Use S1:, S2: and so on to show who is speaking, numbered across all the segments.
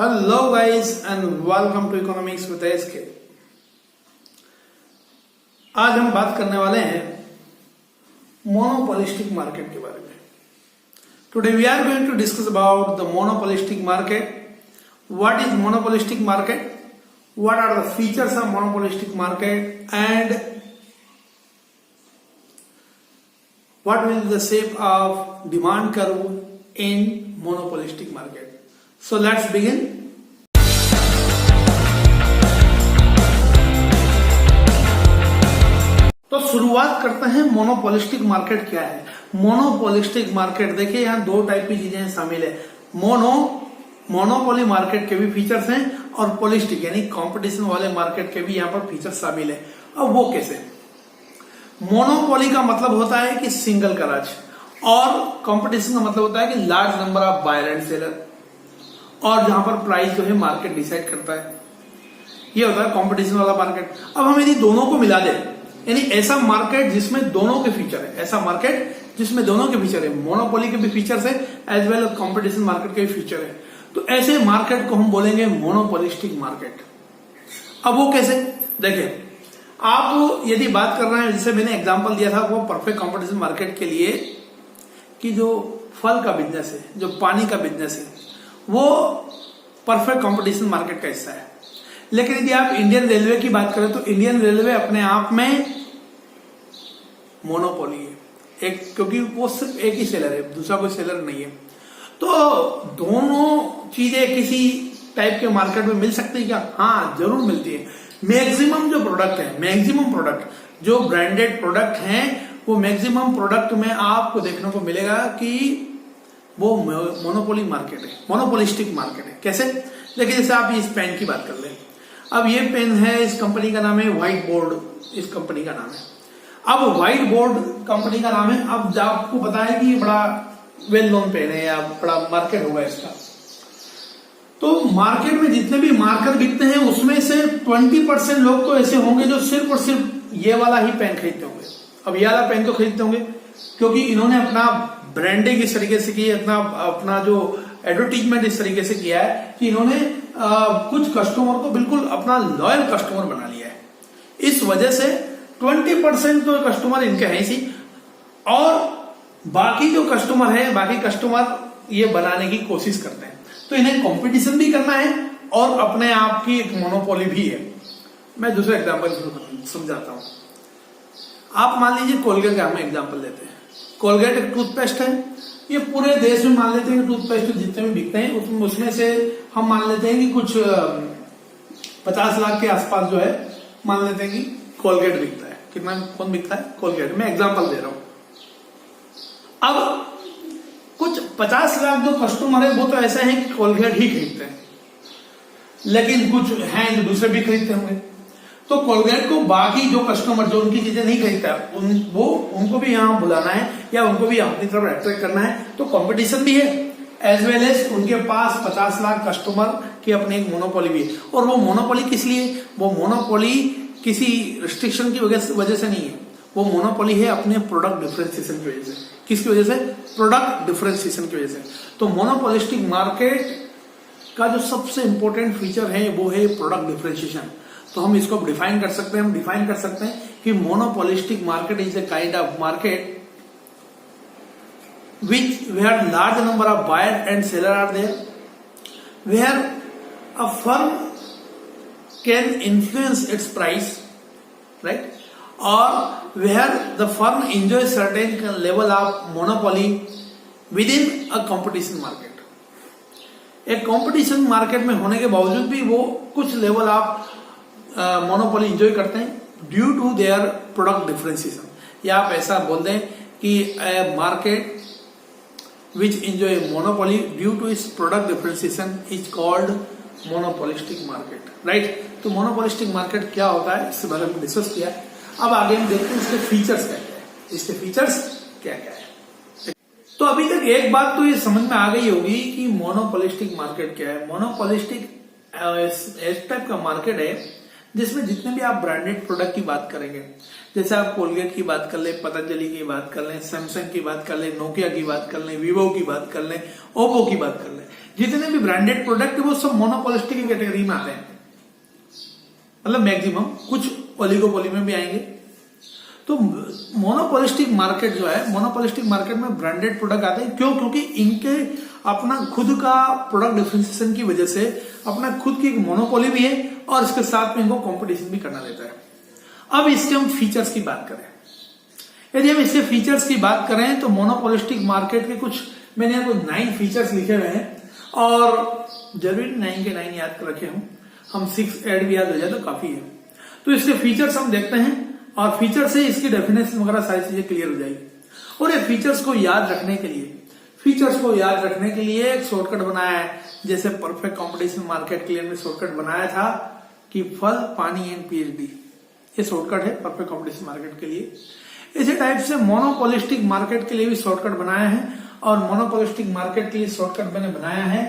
S1: Hello guys and welcome to economics with S K. आज हम बात करने वाले हैं मोनोपोलिस्टिक मार्केट के बारे में। Today we are going to discuss about the monopolistic market. What is monopolistic market, what are the features of monopolistic market and what will be the shape of demand curve in monopolistic market. So let's begin. तो शुरुआत करते हैं monopolistic market क्या है। Monopolistic market देखिए यहाँ दो type की चीजें शामिल है। मोनोपोली मार्केट के भी फीचर्स हैं और पोलिस्टिक यानी कंपटीशन वाले मार्केट के भी यहाँ पर फीचर्स शामिल है। अब वो कैसे? मोनोपोली का मतलब होता है कि सिंगल कराज और कंपटीशन का मतलब होता है कि large number of buyer and seller, और जहां पर प्राइस जो है मार्केट डिसाइड करता है, ये होता है कंपटीशन वाला मार्केट। अब हम यदि दोनों को मिला दें, यानी ऐसा मार्केट जिसमें दोनों के फीचर है, ऐसा मार्केट जिसमें दोनों के फीचर है, मोनोपोली के भी फीचर्स है as well as competition market के भी फीचर है, तो ऐसे मार्केट को हम बोलेंगे मोनोपोलिस्टिक मार्केट। अब वो कैसे? देखिए, आप यदि बात कर रहे हैं, जैसे मैंने एग्जांपल दिया था वो परफेक्ट कंपटीशन मार्केट के लिए कि जो फल का बिजनेस है, जो पानी का बिजनेस है, वो परफेक्ट कंपटीशन मार्केट का हिस्सा है। लेकिन यदि आप इंडियन रेलवे की बात करें तो इंडियन रेलवे अपने आप में मोनोपोली है, एक, क्योंकि वो सिर्फ एक ही सेलर है, दूसरा कोई सेलर नहीं है। तो दोनों चीजें किसी टाइप के मार्केट में मिल सकती है क्या? हाँ, जरूर मिलती है। मैक्सिमम जो प्रोडक्ट है, मैक्सिमम प्रोडक्ट जो ब्रांडेड प्रोडक्ट हैं, वो मैक्सिमम प्रोडक्ट में आपको देखने को मिलेगा कि वो मोनोपोली मार्केट है, मोनोपोलिस्टिक मार्केट है। कैसे? देखिए, जैसे आप इस पेन की बात कर लें। अब ये पेन है, इस कंपनी का नाम है व्हाइट बोर्ड, इस कंपनी का नाम है। अब व्हाइट बोर्ड कंपनी का नाम है। अब आपको पता है कि ये बड़ा वेल नोन पेन है या बड़ा मार्केट होगा इसका। तो मार्केट में जितने भी मार्कर बिकते हैं उसमें से 20% लोग तो ऐसे होंगे जो सिर्फ और सिर्फ ये वाला ही पेन खरीदते होंगे। अब ये वाला पेन तो खरीदते होंगे क्योंकि इन्होंने अपना ब्रांडिंग इस तरीके से की है, अपना जो एडवर्टीजमेंट इस तरीके से किया है कि इन्होंने कुछ कस्टमर को बिल्कुल अपना लॉयल कस्टमर बना लिया है। इस वजह से 20% तो कस्टमर इनके हैं ही, और बाकी जो कस्टमर है, बाकी कस्टमर ये बनाने की कोशिश करते हैं। तो इन्हें कंपटीशन भी करना है और अपने आप की एक मोनोपोली भी है। मैं दूसरा एग्जांपल समझाता हूं। आप मान लीजिए कोलगेट का हम एग्जांपल लेते हैं। कोलगेट एक टूथपेस्ट है, ये पूरे देश में मान लेते हैं कि टूथपेस्ट जितने भी बिकते हैं उसमें से हम मान लेते हैं कि कुछ 50 लाख के आसपास जो है मान लेते हैं कि कोलगेट बिकता है। कितना कौन बिकता है? कोलगेट। मैं एग्जांपल दे रहा हूं। अब कुछ 50 लाख जो कस्टमर है वो तो ऐसे हैं कि कोलगेट ही खरीदते हैं, लेकिन कुछ हैं जो दूसरे भी खरीदते होंगे। तो कोलगेट को बाकी जो कस्टमर जो उनकी चीजें नहीं खरीदता उनको भी यहाँ बुलाना है या उनको भी अपनी तरफ अट्रैक्ट करना है। तो कंपटीशन भी है एज वेल एज उनके पास 50 लाख कस्टमर की अपनी एक मोनोपोली भी है। और वो मोनोपोली किस लिए? वो मोनोपोली किसी रिस्ट्रिक्शन की वजह से नहीं है, वो मोनोपोली है अपने प्रोडक्ट डिफरेंशिएशन की वजह से। किसकी वजह से? प्रोडक्ट डिफरेंशिएशन की वजह से। तो मोनोपोलिस्टिक मार्केट का जो सबसे इंपॉर्टेंट फीचर है वो है प्रोडक्ट डिफरेंशिएशन। तो हम इसको डिफाइन कर सकते हैं, हम डिफाइन कर सकते हैं कि monopolistic market is a kind of market which where large number of buyer and seller are there, where a firm can influence its price, right? Or where the firm enjoys certain level of monopoly within a competition market. एक competition market में होने के बावजूद भी वो कुछ level of monopoly enjoy करते हैं due to their product differentiation. या आप ऐसा बोल दें कि market which enjoy monopoly due to its product differentiation is called monopolistic market, right? तो monopolistic market क्या होता है इसके बारे में डिस्कस किया। अब आगे हम देखते हैं इसके फीचर्स क्या क्या है, इसके फीचर्स क्या क्या है। तो अभी तक एक बात तो ये समझ में आ गई होगी कि मोनोपोलिस्टिक मार्केट क्या है। मोनोपोलिस्टिक इस टाइप का मार्केट है जिसमें जितने भी आप ब्रांडेड प्रोडक्ट की बात करेंगे, जैसे आप कोलगेट की बात कर ले, पतंजलि की बात कर लें, सैमसंग की बात कर लें, नोकिया की बात कर लें, वीवो की बात कर लें, ओप्पो की बात कर लें, जितने भी ब्रांडेड प्रोडक्ट है वो सब मोनोपोलिस्टिक की कैटेगरी में आते हैं, मतलब मैक्सिमम, कुछ ओलिगोपोली में भी आएंगे। तो मोनोपोलिस्टिक मार्केट जो है, मोनोपोलिस्टिक मार्केट में ब्रांडेड प्रोडक्ट आते हैं। क्यों? क्योंकि इनके अपना खुद का प्रोडक्ट डिफरेंशिएशन की वजह से अपना खुद की एक मोनोपोली भी है और इसके साथ में इनको कंपटीशन भी करना रहता है। अब इसके हम फीचर्स की बात करें, यदि हम इसके फीचर्स की बात करें तो मोनोपोलिस्टिक मार्केट के कुछ, मैंने यहाँ कुछ 9 फीचर्स लिखे हुए हैं और जरूरी 9 के 9 याद कर रखे हूं, हम 6 ऐड भी याद हो जाए तो काफी है। तो इसके फीचर्स हम देखते हैं और फीचर से इसकी डेफिनेशन वगैरह सारी चीजें क्लियर हो जाएगी। और ये फीचर्स को याद रखने के लिए एक शॉर्टकट बनाया है, जैसे परफेक्ट कंपटीशन मार्केट के लिए हमने शॉर्टकट बनाया था कि फल, पानी एंड पीएचडी, ये शॉर्टकट है परफेक्ट कंपटीशन मार्केट के लिए। इसी टाइप से मोनोपोलिस्टिक मार्केट के लिए भी शॉर्टकट बनाया है और मोनोपोलिस्टिक मार्केट के लिए शॉर्टकट मैंने बनाया है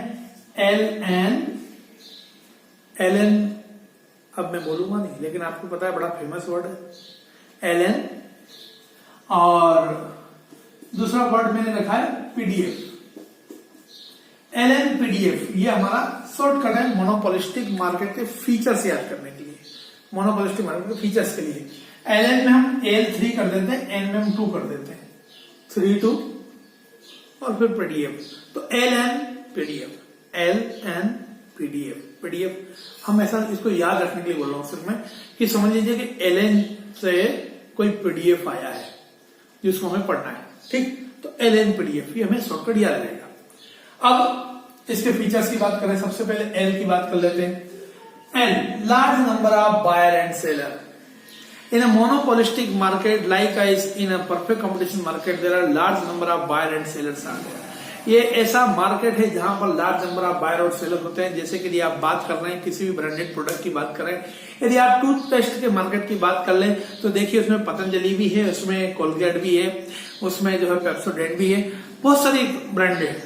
S1: एल एन, अब मैं बोलूंगा नहीं लेकिन आपको पता है बड़ा फेमस वर्ड है एल, और दूसरा वर्ड मैंने रखा है पीडीएफ, LNPDF, ये हमारा शॉर्टकट है मोनोपोलिस्टिक मार्केट के फीचर्स याद करने के लिए, मोनोपोलिस्टिक मार्केट के फीचर्स के लिए। LN में हम L3 कर देते हैं, N में हम 2 कर देते हैं, 3 2 और फिर PDF, तो LNPDF, हम ऐसा इसको याद रखने के लिए बोल रहा हूं सिर्फ मैं, कि समझ लीजिए कि LN से कोई PDF आया है जिसको हमें पढ़ना है, ठीक, तो LNPDF, ये हमें शॉर्टकट याद रहेगा। अब इसके फीचर्स की बात करें, सबसे पहले L की बात कर लेते हैं। L, large number of buyer and seller in a monopolistic market like as in a perfect competition market there are large number of buyer and sellers are there। ये ऐसा मार्केट है जहां पर लार्ज नंबर ऑफ बायर और seller होते हैं। जैसे कि यदि आप बात कर रहे हैं किसी भी ब्रांडेड प्रोडक्ट की बात करें, यदि आप टूथपेस्ट के मार्केट की बात कर लें तो देखिए उसमें पतंजलि भी है, उसमें कोलगेट भी है, उसमें जो है पेप्सोडेंट भी है, बहुत सारी ब्रांड है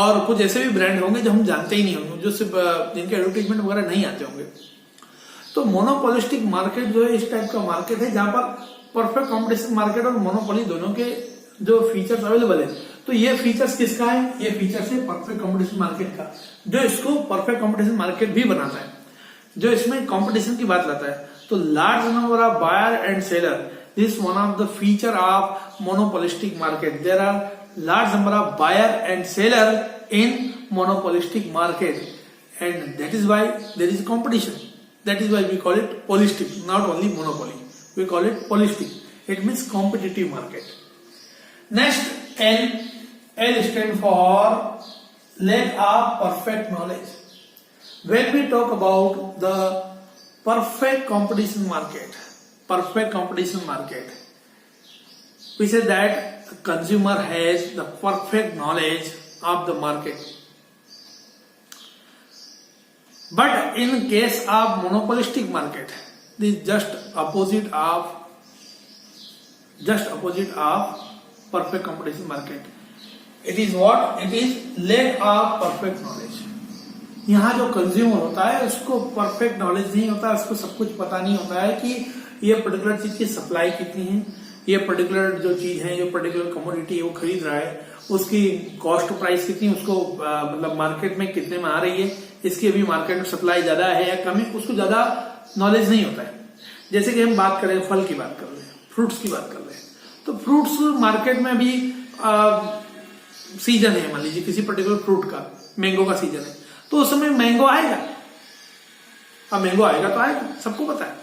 S1: और कुछ ऐसे भी ब्रांड होंगे जो हम जानते ही नहीं होंगे, जो सिर्फ जिनके एडवर्टीजमेंट वगैरह नहीं आते होंगे। तो मोनोपोलिस्टिक मार्केट जो है इस टाइप का मार्केट है जहां पर परफेक्ट कॉम्पिटिशन मार्केट और मोनोपोली दोनों के जो फीचर्स अवेलेबल है। तो ये फीचर्स किसका है? ये फीचर्स है परफेक्ट कॉम्पिटिशन मार्केट का, जो इसको परफेक्ट कॉम्पिटिशन मार्केट भी बनाता है, जो इसमें कॉम्पिटिशन की बात लाता है। तो large number of buyer and seller, this one of the feature of monopolistic market. There are large number of buyer and seller in monopolistic market, and that is why there is competition. That is why we call it polistic, not only monopoly, we call it polistic. It means competitive market. Next, L stand for lack of perfect knowledge. When we talk about the perfect competition market, we say that consumer has the perfect knowledge of the market, but in case of monopolistic market, this is just opposite of perfect competition market. It is what? It is lack of perfect knowledge. यहाँ जो consumer होता है उसको perfect knowledge नहीं होता, उसको सब कुछ पता नहीं होता है कि ये पर्टिकुलर चीज की सप्लाई कितनी है, ये पर्टिकुलर जो चीज है, जो पर्टिकुलर कमोडिटी है वो खरीद रहा है, उसकी कॉस्ट प्राइस कितनी, उसको मतलब मार्केट में कितने में आ रही है, इसकी अभी मार्केट में सप्लाई ज्यादा है या कम है, उसको ज्यादा नॉलेज नहीं होता है। जैसे कि हम बात करें, फल की बात कर रहे हैं, फ्रूट्स की बात कर रहे हैं, तो फ्रूट्स मार्केट में अभी सीजन है, मान लीजिए किसी पर्टिकुलर फ्रूट का, मैंगो का सीजन है, तो उस समय मैंगो आएगा, अब मैंगो आएगा तो आएगा, सबको पता है।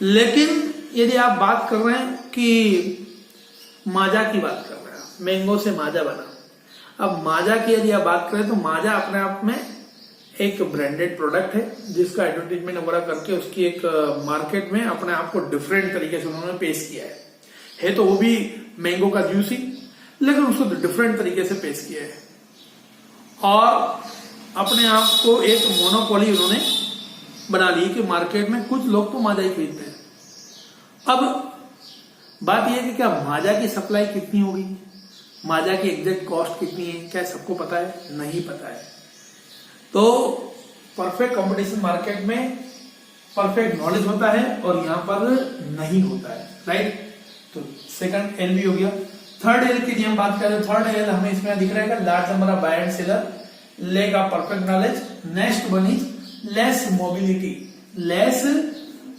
S1: लेकिन यदि आप बात कर रहे हैं कि माजा की बात कर रहे हैं, मैंगो से माजा बना, अब माजा की यदि आप बात करें तो माजा अपने आप में एक ब्रांडेड प्रोडक्ट है जिसका एडवर्टीजमेंट वगैरह करके उसकी एक मार्केट में अपने आप को डिफरेंट तरीके से उन्होंने पेश किया है तो वो भी मैंगो का जूस ही, लेकिन उसको डिफरेंट तरीके से पेश किया है और अपने आप को एक मोनोपोली उन्होंने बना ली कि मार्केट में कुछ लोग तो माजा ही खरीदते हैं। अब बात यह है कि क्या माजा की सप्लाई कितनी होगी, माजा की एग्जैक्ट कॉस्ट कितनी है, क्या सबको पता है? नहीं पता है। तो परफेक्ट कंपटीशन मार्केट में परफेक्ट नॉलेज होता है और यहां पर नहीं होता है, राइट। तो सेकंड एल भी हो गया। थर्ड एल की यदि हम बात करें, थर्ड एल हमें इसमें दिख रहा है large number of buyer and seller, lack of perfect knowledge, next one is less mobility, less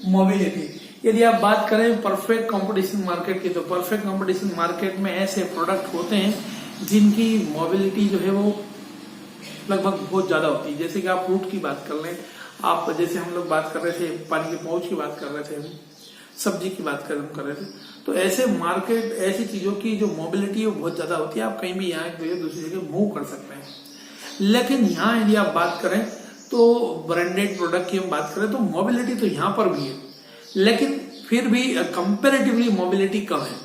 S1: mobility. यदि आप बात करें परफेक्ट कंपटीशन मार्केट की, तो परफेक्ट कंपटीशन मार्केट में ऐसे प्रोडक्ट होते हैं जिनकी मोबिलिटी जो है वो लगभग बहुत ज्यादा होती है। जैसे कि आप फ्रूट की बात कर लें, आप जैसे हम लोग बात कर रहे थे पानी के पाउच की बात कर रहे थे, सब्जी की बात कर रहे थे, तो ऐसे मार्केट ऐसी चीजों की जो मोबिलिटी है वो बहुत ज्यादा होती है। आप कहीं भी यहाँ एक जगह दूसरी जगह मूव कर सकते हैं। लेकिन यहाँ यदि आप बात करें तो ब्रांडेड प्रोडक्ट की हम बात करें तो मोबिलिटी तो यहाँ पर भी है, लेकिन फिर भी कंपेरेटिवली मोबिलिटी कम है।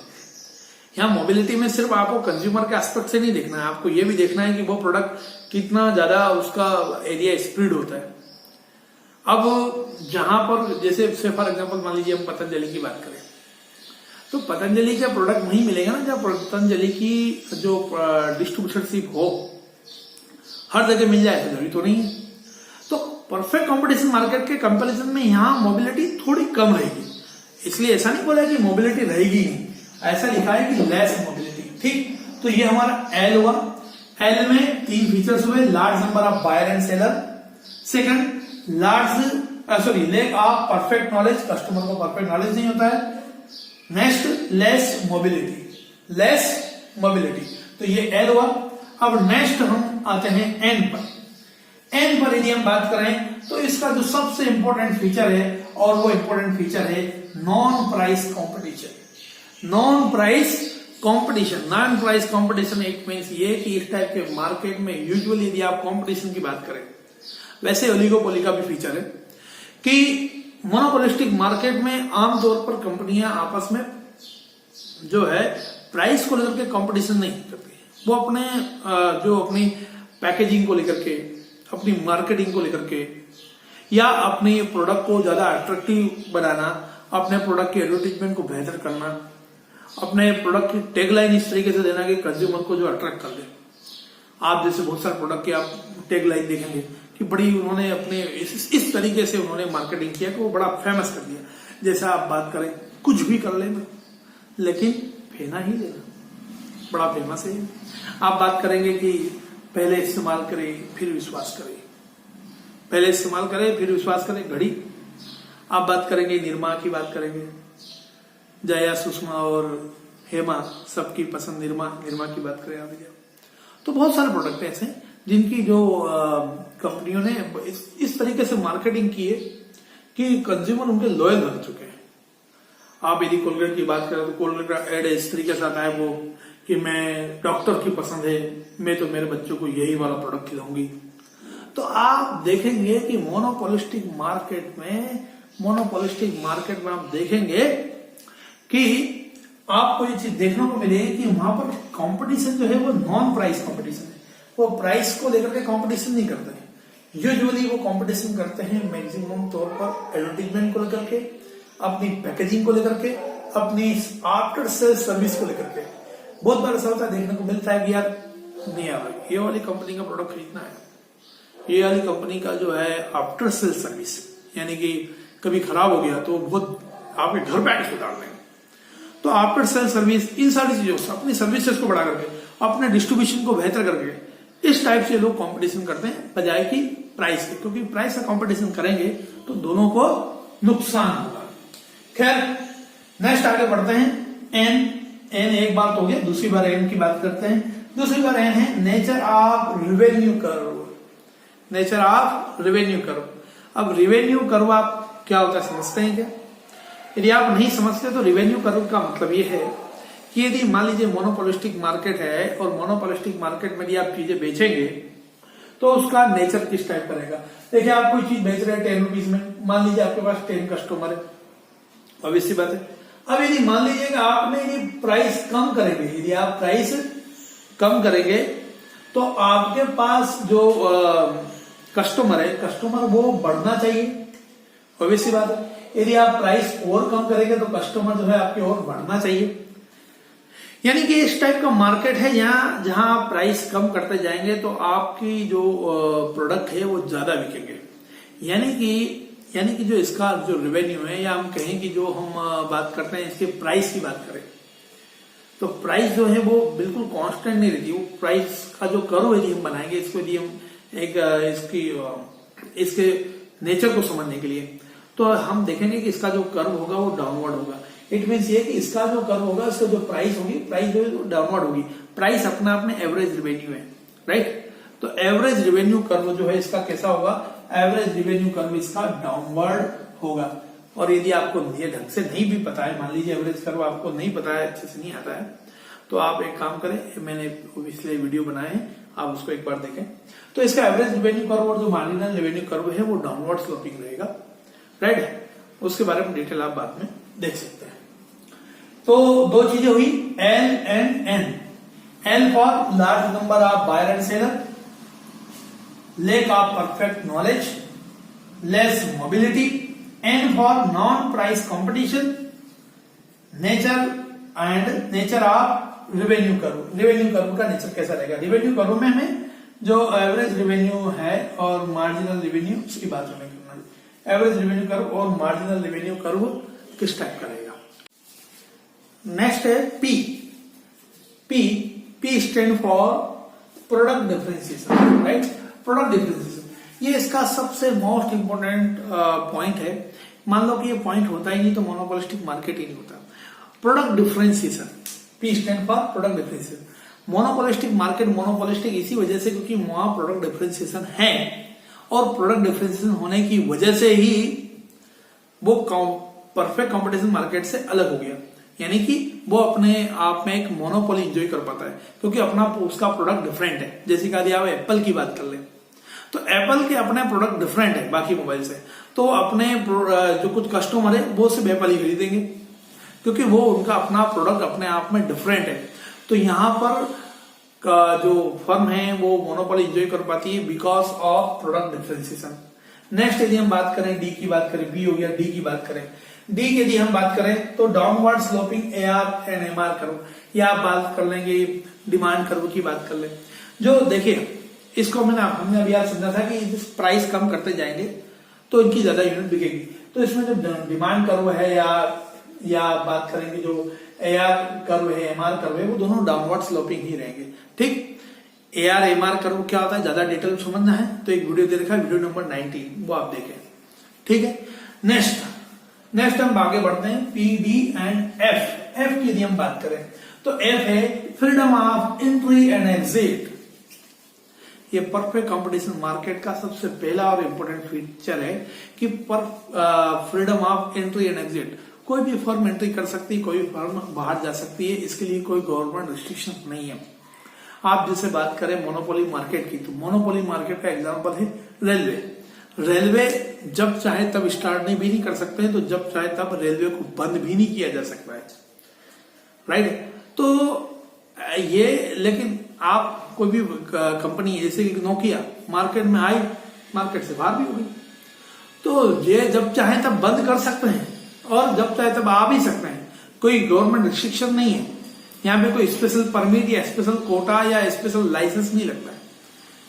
S1: यहाँ मोबिलिटी में सिर्फ आपको कंज्यूमर के एस्पेक्ट से नहीं देखना है, आपको ये भी देखना है कि वो प्रोडक्ट कितना ज्यादा उसका एरिया स्प्रेड होता है। अब जहां पर जैसे फॉर एग्जांपल मान लीजिए हम पतंजलि की बात करें, तो पतंजलि का प्रोडक्ट वहीं मिलेगा ना जब पतंजलि की जो डिस्ट्रीब्यूटरशिप हो, हर जगह मिल जाए जरूरी तो नहीं है। तो परफेक्ट कंपटीशन मार्केट के कंपैरिजन में यहाँ मोबिलिटी थोड़ी कम रहेगी, इसलिए ऐसा नहीं बोला कि मोबिलिटी रहेगी नहीं, ऐसा लिखा है कि लेस मोबिलिटी। ठीक, तो ये हमारा एल हुआ। एल में 3 फीचर्स हुए, large number of buyer and seller, second lack of perfect knowledge, customer को परफेक्ट नॉलेज नहीं होता है, next less mobility, less mobility, तो ये एल हुआ। अब नेक्स्ट हम आते हैं एन पर। एन पर यदि हम बात करें तो इसका जो सबसे इंपॉर्टेंट फीचर है, और वो इंपॉर्टेंट फीचर है non price competition. Non price competition, non price competition एक मींस ये कि इस टाइप के मार्केट में यूजुअली यदि आप कंपटीशन की बात करें, वैसे ओलिगोपोली का भी फीचर है कि मोनोपोलिस्टिक मार्केट में आमतौर पर कंपनियां आपस में जो है प्राइस को लेकर के कंपटीशन नहीं करती, वो अपनी पैकेजिंग को लेकर के, अपनी मार्केटिंग को लेकर के, या अपने प्रोडक्ट को ज्यादा अट्रैक्टिव बनाना, अपने प्रोडक्ट के एडवर्टीजमेंट को बेहतर करना, अपने प्रोडक्ट की टैगलाइन इस तरीके से देना कि कंज्यूमर को जो अट्रैक्ट कर दे। आप जैसे बहुत सारे प्रोडक्ट की आप टैगलाइन देखेंगे कि बड़ी उन्होंने अपने इस तरीके से उन्होंने मार्केटिंग किया कि वो बड़ा फेमस कर दिया। जैसे आप बात करें कुछ भी कर लेना लेकिन फेना ही लेना, बड़ा फेमस है। आप बात करेंगे कि पहले इस्तेमाल करें फिर विश्वास करें, पहले इस्तेमाल करें फिर विश्वास करें, घड़ी। आप बात करेंगे निरमा की बात करेंगे, जया, सुषमा और हेमा सबकी पसंद निरमा की बात करें आप, तो बहुत सारे प्रोडक्ट ऐसे जिनकी जो कंपनियों ने इस तरीके से मार्केटिंग की है कि कंज्यूमर उनके लॉयल बन चुके हैं। आप यदि कोलगेट की बात करें तो कोलगेट का एड इस तरीके से आता है वो कि मैं डॉक्टर की पसंद है, मैं तो मेरे बच्चों को यही वाला प्रोडक्ट खिलाऊंगी। तो आप देखेंगे कि मोनोपोलिस्टिक मार्केट में आप देखेंगे कि आपको ये चीज देखने को मिलेगी कि वहां पर कंपटीशन जो है वो नॉन प्राइस कंपटीशन है, वो प्राइस को लेकर के कंपटीशन नहीं करते हैं। यूजुअली वो कंपटीशन करते हैं मैक्सिमम तौर पर एडवर्टीजमेंट को लेकर के, अपनी पैकेजिंग को लेकर के, अपनी आफ्टर सेल सर्विस को लेकर के। बहुत बार ऐसा होता है, देखने को मिलता है कि यार नहीं यार ये वाली कंपनी का प्रोडक्ट खरीदना है, ये वाली कंपनी का जो है आफ्टर सेल सर्विस, यानी कि कभी खराब हो गया तो बहुत आपके घर पे आके सुधार देंगे। तो आफ्टर सेल सर्विस, इन सारी चीजों से अपनी सर्विसेज को बढ़ा करके, अपने डिस्ट्रीब्यूशन को बेहतर करके, इस टाइप से लोग कंपटीशन करते हैं बजाय कि प्राइस के, क्योंकि प्राइस का कंपटीशन करेंगे तो दोनों को नुकसान होगा। खैर नेक्स्ट आगे बढ़ते हैं। एन एक बार तो हो गया, दूसरी बार एन की बात करते हैं। दूसरी बार एन है nature of revenue curve. Nature of revenue curve. अब रिवेन्यू कर्व आप क्या होता है समझते हैं क्या? यदि आप नहीं समझते तो रिवेन्यू कर्व का मतलब ये है कि यदि मान लीजिए मोनोपोलिस्टिक मार्केट है और मोनोपोलिस्टिक मार्केट में यदि आप चीजें बेचेंगे तो उसका नेचर किस टाइप का रहेगा। देखिए आप कोई चीज बेच रहे हैं 10 रुपीज में, मान लीजिए आपके पास 10 कस्टमर है, obvious सी बात है। अब यदि मान लीजिएगा आपने यदि प्राइस कम करेंगे, यदि आप प्राइस कम करेंगे तो आपके पास जो कस्टमर है, कस्टमर वो बढ़ना चाहिए, obvious सी बात है। यदि आप प्राइस और कम करेंगे तो कस्टमर जो है आपके और बढ़ना चाहिए। यानी कि इस टाइप का मार्केट है यहाँ जहां आप प्राइस कम करते जाएंगे तो आपकी जो प्रोडक्ट है वो ज्यादा बिकेंगे। यानी कि जो इसका जो रेवेन्यू है, या हम कहें कि जो हम बात करते हैं इसके प्राइस की बात करें तो प्राइस जो है वो बिल्कुल कांस्टेंट नहीं रहती। वो प्राइस का जो कर्व यदि हम बनाएंगे, इसको यदि हम एक इसके नेचर को समझने के लिए, तो हम देखेंगे कि इसका जो कर्व होगा वो डाउनवर्ड होगा। इट मीन्स ये कि इसका जो कर्व होगा, इसका जो प्राइस होगी, प्राइस जो है डाउनवर्ड होगी। प्राइस अपने आप में एवरेज रिवेन्यू है, राइट। तो एवरेज रिवेन्यू कर्व जो है इसका कैसा होगा, एवरेज रिवेन्यू कर्व इसका डाउनवर्ड होगा। और यदि आपको ये ढंग से नहीं भी पता है, मान लीजिए एवरेज कर्व आपको नहीं पता है, अच्छे से नहीं आता है, तो आप एक काम करें, मैंने इसलिए वीडियो बनाए हैं, आप उसको एक बार देखें। तो इसका एवरेज रिवेन्यू कर्व और जो मार्जिनल रेवेन्यू कर्व है वो डाउनवर्ड स्लोपिंग रहेगा, राइट। उसके बारे में डिटेल आप बाद में देख सकते हैं। तो दो चीजें हुई, L and N. L for large number of buyer and seller, lack of perfect knowledge, less mobility, and for non-price competition, nature of revenue curve. revenue curve का नेचर कैसा रहेगा? revenue curve में हमें जो एवरेज रेवेन्यू है और marginal revenue, उसकी बात हमें करना है। एवरेज रेवेन्यू कर्व और मार्जिनल रेवेन्यू कर्व किस टाइप का रहेगा। नेक्स्ट है P. P stand for product differentiation, right. Product differentiation ये इसका सबसे मोस्ट इंपोर्टेंट पॉइंट है। मान लो कि ये पॉइंट होता ही नहीं तो मोनोपोलिस्टिक मार्केट ही नहीं होता। Product differentiation, P stand for product differentiation. Monopolistic market monopolistic इसी वजह से क्योंकि वहां प्रोडक्ट डिफरेंशिएशन है, और प्रोडक्ट डिफरेंशिएशन होने की वजह से ही वो परफेक्ट कंपटीशन मार्केट से अलग हो गया। यानी कि वो अपने आप में एक मोनोपोली एंजॉय कर पाता है क्योंकि अपना उसका प्रोडक्ट डिफरेंट है। जैसे कहा दिया, एप्पल की बात कर ले तो एप्पल के अपने प्रोडक्ट डिफरेंट है बाकी मोबाइल से, तो अपने जो कुछ कस्टमर है वो सिर्फ एप्पल ही खरीदेंगे क्योंकि वो उनका अपना प्रोडक्ट अपने आप में डिफरेंट है। तो यहाँ पर जो फर्म है वो मोनोपोली एंजॉय कर पाती है because of product differentiation. Next यदि हम बात करें, डी की बात करें, बी हो गया, डी की बात करें। डी की यदि हम बात करें तो downward sloping AR and MR curve, या आप बात कर लेंगे डिमांड कर्व की बात कर ले। जो देखिए इसको हमने अभी यार समझा था कि प्राइस कम करते जाएंगे तो इनकी ज्यादा यूनिट बिकेगी। तो इसमें जो डिमांड कर्व है या बात करेंगे जो एआर कर्व है, एमआर कर्व है, वो दोनों डाउनवर्ड स्लोपिंग ही रहेंगे, ठीक। एआर एमआर कर्व क्या होता है, ज्यादा डिटेल समझना है तो एक वीडियो दे रखा है, वीडियो नंबर 19, वो आप देखें, ठीक है। नेक्स्ट हम आगे बढ़ते हैं, P D and F. F की यदि हम बात करें तो एफ है freedom of entry and exit. ये परफेक्ट कंपटीशन मार्केट का सबसे पहला और इंपॉर्टेंट फीचर है कि freedom of entry and exit. कोई भी फर्म एंट्री कर सकती है, कोई भी फर्म बाहर जा सकती है, इसके लिए कोई गवर्नमेंट रिस्ट्रिक्शन नहीं है। आप जैसे बात करें मोनोपोली मार्केट की, तो मोनोपोली मार्केट का एग्जांपल है रेलवे। रेलवे जब चाहे तब स्टार्ट भी नहीं कर सकते हैं, तो जब चाहे तब रेलवे को बंद भी नहीं किया जा सकता है, राइट। तो ये, लेकिन आप कोई भी कंपनी जैसे नोकिया मार्केट में आई, मार्केट से बाहर भी हो गई, तो ये जब चाहे तब बंद कर सकते हैं और जब चाहे तब आ भी सकते हैं। कोई गवर्नमेंट रिस्ट्रिक्शन नहीं है यहाँ पे, कोई स्पेशल परमिट या स्पेशल कोटा या स्पेशल लाइसेंस नहीं लगता है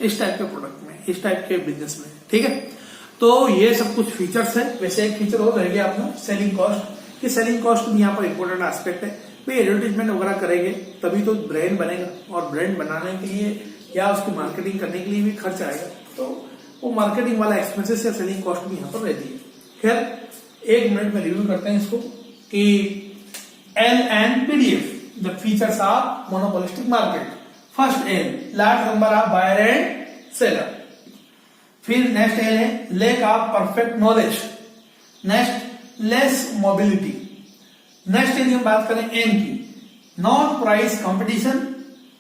S1: इस टाइप के प्रोडक्ट में, इस टाइप के बिजनेस में, ठीक है। तो ये सब कुछ फीचर्स है। वैसे एक फीचर और रह गया अपना सेलिंग कॉस्ट, कि सेलिंग कॉस्ट भी यहाँ पर इंपॉर्टेंट एस्पेक्ट है। भाई एडवर्टीजमेंट वगैरह करेंगे तभी तो ब्रांड बनेगा, और ब्रांड बनाने के लिए या उसकी मार्केटिंग करने के लिए भी खर्च आएगा, तो वो मार्केटिंग वाला एक्सपेंसेस या सेलिंग कॉस्ट भी यहाँ पर रहती है। खैर एक मिनट में रिव्यू करते हैं इसको कि L and PDF, the features of monopolistic market. First L, large number of buyer and seller. फिर नेक्स्ट एल है lack of perfect knowledge. Next less mobility. Next यदि हम बात करें एम की, non price competition,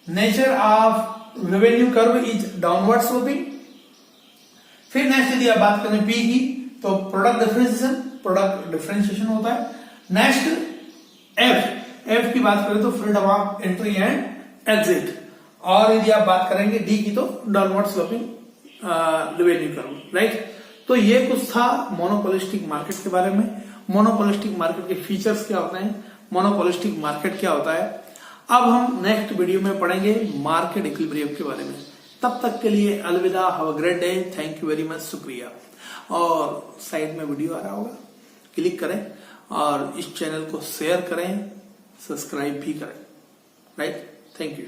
S1: nature of revenue curve is downward sloping. फिर next यदि आप बात करें पी की, तो प्रोडक्ट डिफरेंशिएशन होता है। नेक्स्ट एफ की बात करें तो freedom of entry and exit. और यदि आप बात करेंगे डी की, तो downward sloping revenue curve, right. तो ये कुछ था मोनोपोलिस्टिक मार्केट के बारे में। मोनोपोलिस्टिक मार्केट के फीचर्स क्या होते हैं, मोनोपोलिस्टिक मार्केट क्या होता है। अब हम नेक्स्ट वीडियो में पढ़ेंगे मार्केट इक्विलिब्रियम के बारे में। तब तक के लिए अलविदा, have a great day, thank you very much, शुक्रिया। और साइड में वीडियो आ रहा होगा, क्लिक करें और इस चैनल को शेयर करें, सब्सक्राइब भी करें। राइट? Thank you.